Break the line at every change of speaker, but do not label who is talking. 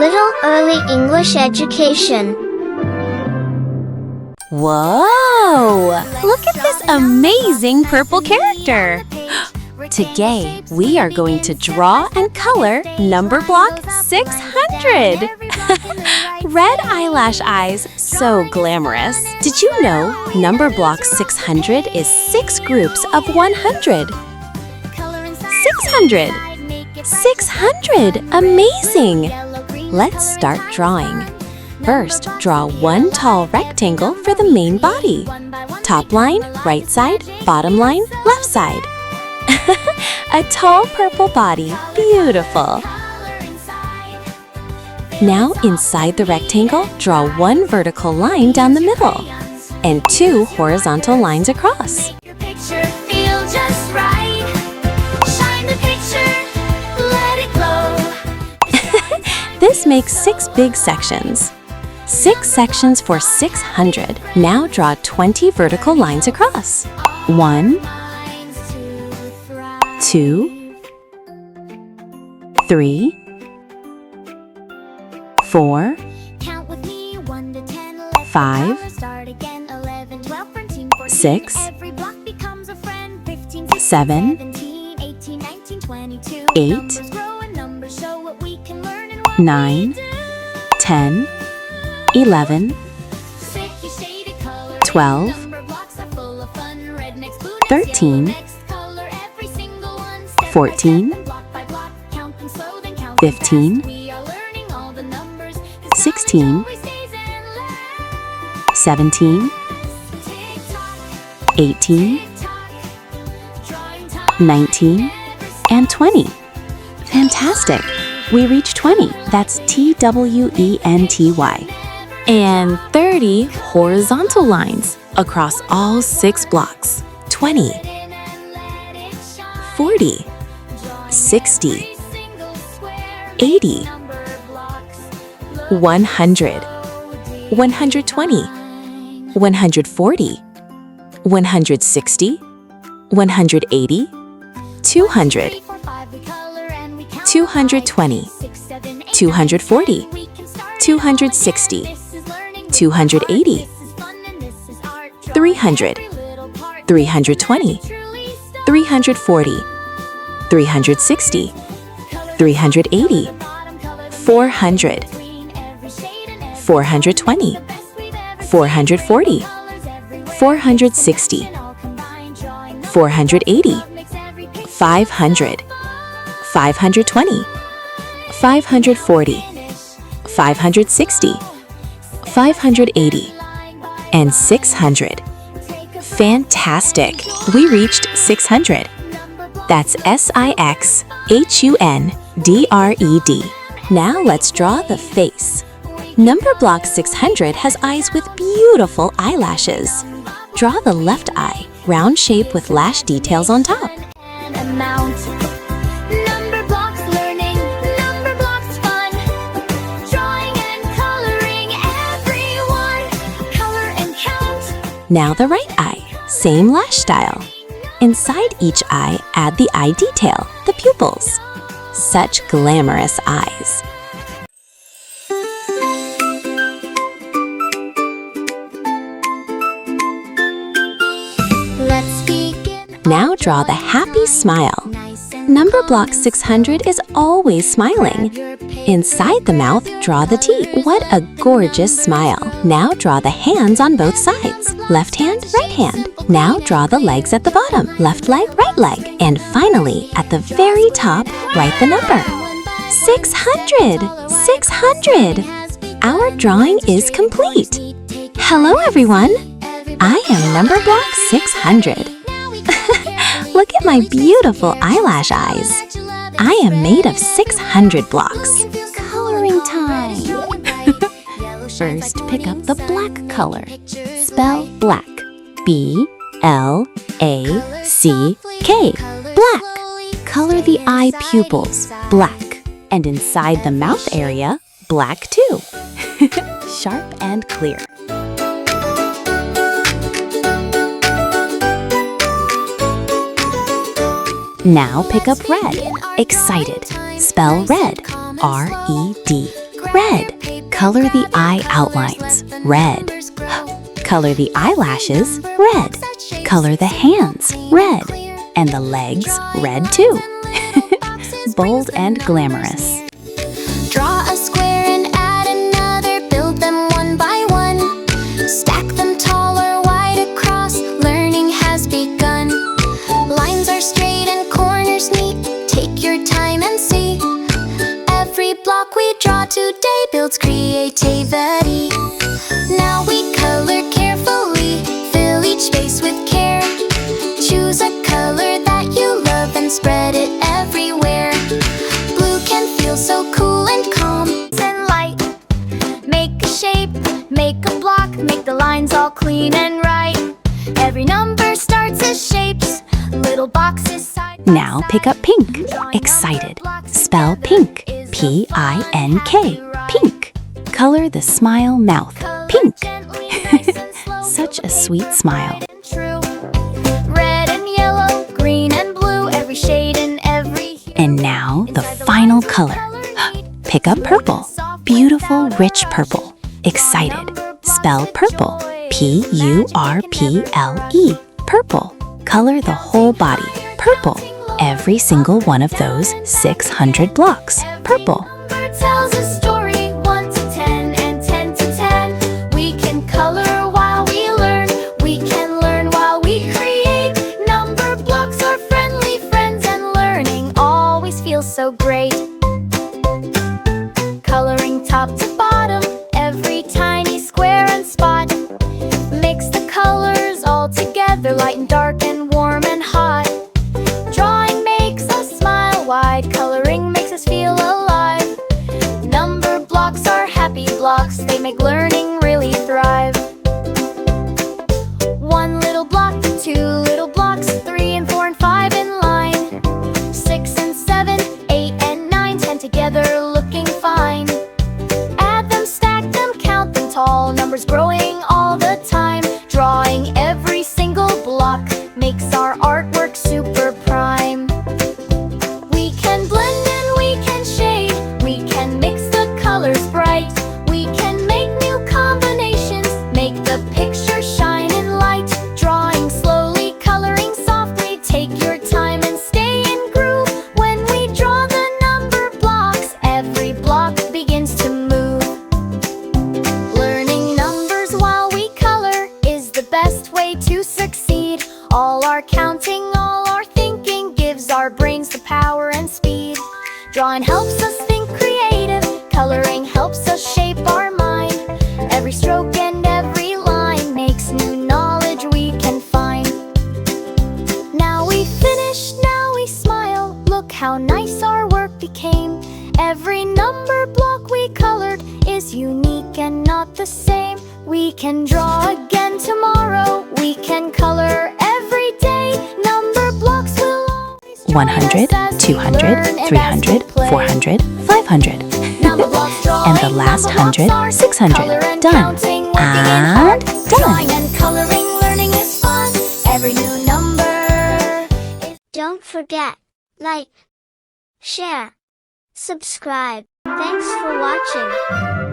Little Early English Education.
Whoa! Look at this amazing purple character! Today, we are going to draw and color Numberblock 600! Red eyelash eyes, so glamorous. Did you know Numberblock 600 is 6 groups of 100? 600! 600! Amazing! Let's start drawing. First, draw one tall rectangle for the main body. Top line, right side, bottom line, left side. A tall purple body, beautiful. Now, inside the rectangle, draw one vertical line down the middle and 2 horizontal lines across.
Your picture feel just right. Shine the picture, let it glow.
This makes 6 big sections. 6 sections for 600. Now draw 20 vertical lines across. 1, 2, 3, 4, 5, 6, 7, 8, 9, 10, 11, 12, 13, 14, 15, 16, 17, 18, 19, and 20. Fantastic! We reached 20. That's TWENTY. And 30 horizontal lines across all 6 blocks. 20, 40, 60, 80, 100, 120, 140, 160, 180, 200, 220, 240, 260, 280, 300, 320, 340, 360, 380, 400, 420, 440, 460, 480, 500, 520, 540, 560, 580, and 600. Fantastic! We reached 600. That's SIXHUNDRED. Now let's draw the face. Numberblock 600 has eyes with beautiful eyelashes. Draw the left eye, round shape with lash details on top.
Numberblocks learning, Numberblocks fun. Drawing and coloring, everyone. Color and count.
Now the right eye, same lash style. Inside each eye, add the eye detail, the pupils. Such glamorous eyes.
Let's begin.
Now draw the happy smile. Numberblock 600 is always smiling. Inside the mouth, draw the teeth. What a gorgeous smile. Now draw the hands on both sides. Left hand, right hand. Now draw the legs at the bottom. Left leg, right leg. And finally, at the very top, write the number. 600! 600! Our drawing is complete. Hello, everyone. I am Numberblock 600. Look at my beautiful eyelash eyes. I am made of 600 blocks. Coloring time! First, pick up the black color. Spell black. B-L-A-C-K. Black. Color the eye pupils. Black. And inside the mouth area, black too. Sharp and clear. Now pick up red. Excited. Spell red. R-E-D. red. Color the eye outlines, red. Color the eyelashes, red. Color the hands, red. And the legs, red too. Bold and glamorous.
Draw a square and add another, build them one by one. Stack them tall or wide across, learning has begun. Lines are straight and corners neat, take your time and see. Every block we draw today builds creativity. Now we color carefully, fill each space with care. Choose a color that you love and spread it everywhere. Blue can feel so cool and calm and light. Make a shape, make a block, make the lines all clean and right. Every number starts as shapes, little boxes side by
Now pick up pink. Excited. Spell pink. P-I-N-K. Pink. Color the smile mouth, pink. Such a sweet smile.
True. Red and yellow, green and blue, every shade and every hue.
And now the final color. Pick up purple. Beautiful, rich purple. Excited. Spell purple. P-U-R-P-L-E. Purple. Color the whole body, purple. Every single one of those 600 blocks, purple.
Number tells a story, 1 to 10 and 10 to 10. We can color while we learn, we can learn while we create. Number blocks are friendly friends, and learning always feels so great. Coloring top to bottom, every tiny square and spot. Mix the colors all together, light and dark and warm and hot. Drawing makes us smile wide, coloring makes us feel alive. Number blocks are happy blocks, they make learning really thrive. 1 little block, 2 little blocks, 3 and 4 and 5 in line. 6 and 7, 8 and 9, 10 together looking fine. Add them, stack them, count them tall, numbers growing all the time. Drawing every single block makes our artwork super prime. We can blend and we can shade, we can mix the colors bright. We can make new combinations, make the picture shine in light. Drawing slowly, coloring softly, take your time and stay in groove. When we draw the number blocks, every block begins to move. Learning numbers while we color is the best way to succeed. All our counting, all our thinking gives our brains the power and speed. Drawing helps us think creative, coloring helps us shape our mind. Every stroke and every line makes new knowledge we can find. Now we finish, now we smile, look how nice our work became. Every number block we colored is unique and not the same. We can draw again tomorrow, we can color every day. Number blocks will always
100, 200, 300, 400, 500. And the last 100, 600. Done. And
Drawing
done.
and coloring, learning is fun. Every new number is
Don't forget, like, share, subscribe. Thanks for watching.